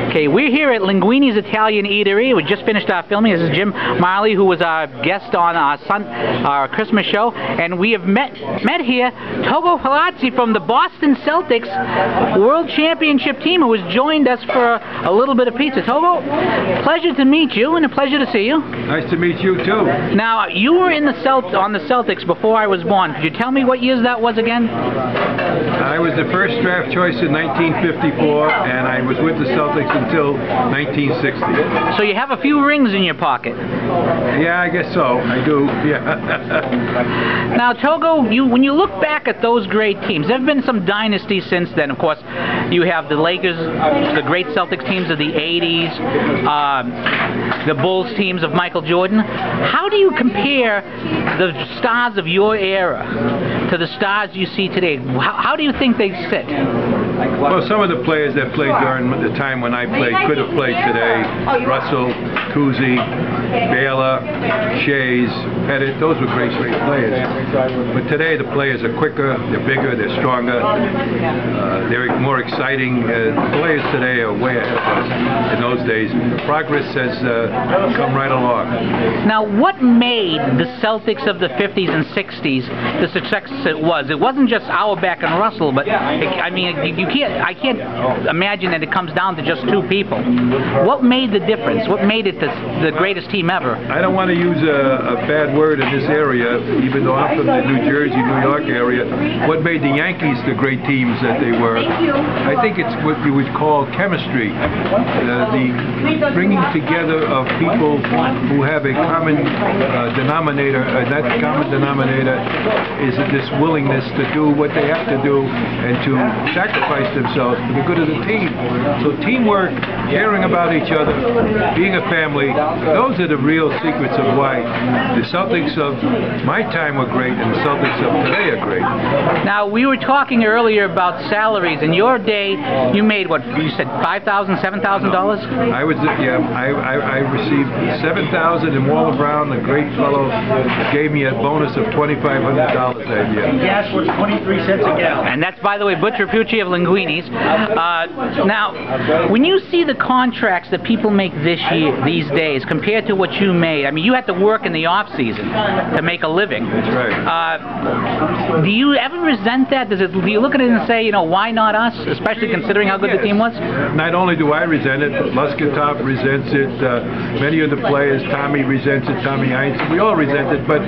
Okay, we're here at Linguini's Italian Eatery. We just finished our filming. This is Jim Marley, who was our guest on our Christmas show, and we have met here Togo Palazzi from the Boston Celtics World Championship team, who has joined us for a little bit of pizza. Togo, pleasure to meet you, and a pleasure to see you. Nice to meet you too. Now, you were in on the Celtics before I was born. Could you tell me what years that was again? I was the first draft choice in 1954, and I was with the Celtics until 1960. So you have a few rings in your pocket. Yeah, I guess so. I do. Yeah. Now, Togo, when you look back at those great teams, there have been some dynasties since then. Of course, you have the Lakers, the great Celtics teams of the 80s, the Bulls teams of Michael Jordan. How do you compare the stars of your era to the stars you see today? How do you think they sit? Well, some of the players that played during the time when I played could have played today. Russell, Cousy, Baylor, Shays, Pettit, those were great players. But today the players are quicker, they're bigger, they're stronger, they're more exciting. Players today are way ahead of us in those days. Progress has come right along. Now, what made the Celtics of the 50s and 60s the success it was? It wasn't just Auerbach and Russell, but I mean, I can't imagine that it comes down to just two people. What made the difference? What made it the greatest team ever? I don't want to use a bad word in this area, even though I'm from the New Jersey, New York area. What made the Yankees the great teams that they were? I think it's what you would call chemistry. The bringing together of people who have a common denominator. That common denominator is this willingness to do what they have to do and to sacrifice themselves for the good of the team. So teamwork, caring about each other, being a family, those are the real secrets of why the Celtics of my time were great and the Celtics of today are great. Now, we were talking earlier about salaries. In your day, you made what, you said $5,000, $7,000? I received $7,000, and Walter Brown, a great fellow, gave me a bonus of $2,500 that year. Gas was 23 cents a gallon. And that's, by the way, Butch Rapucci of Linguini's. Now, when you see the contracts that people make these days compared to what you made, I mean, you had to work in the off season to make a living. That's right. Do you ever resent that? Do you look at it and say, you know, why not us, especially considering how good the team was? Not only do I resent it, but Luskatov resents it. Many of the players, Tommy resents it, Tommy Heinz, we all resent it, but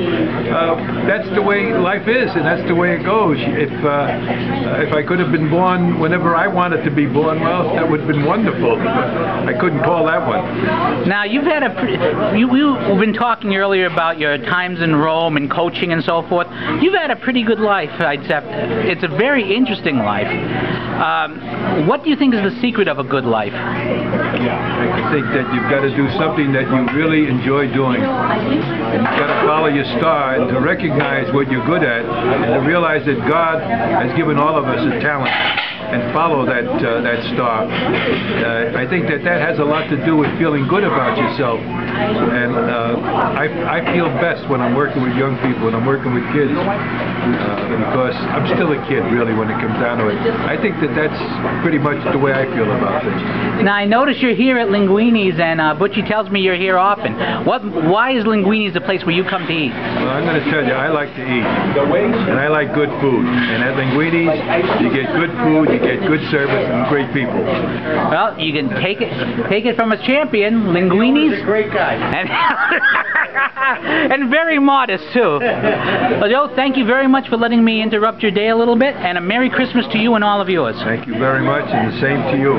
that's the way life is, and that's the way it goes. If I could have been born whenever I wanted to be born, well, that would have been wonderful. I couldn't call that one. Now, you've had you've been talking earlier about your times in Rome and coaching and so forth. You've had a pretty good life, I'd say. It's a very interesting life. What do you think is the secret of a good life? I think that you've got to do something that you really enjoy doing. And you've got to follow your star and to recognize what you're good at and to realize that God has given all of us a talent and follow that star. I think that has a lot to do with feeling good about yourself. And I feel best when I'm working with young people, when I'm working with kids, because I'm still a kid, really, when it comes down to it. I think that's pretty much the way I feel about things. Now, I notice you're here at Linguini's, and Butchie tells me you're here often. Why is Linguini's the place where you come to eat? Well, I'm going to tell you, I like to eat, and I like good food. And at Linguini's, you get good food, you get good service, and great people. Well, you can take it from a champion, Linguini's. He's a great guy. And very modest, too. Well, Joe, thank you very much for letting me interrupt your day a little bit, and a Merry Christmas to you and all of yours. Thank you very much, and the same to you.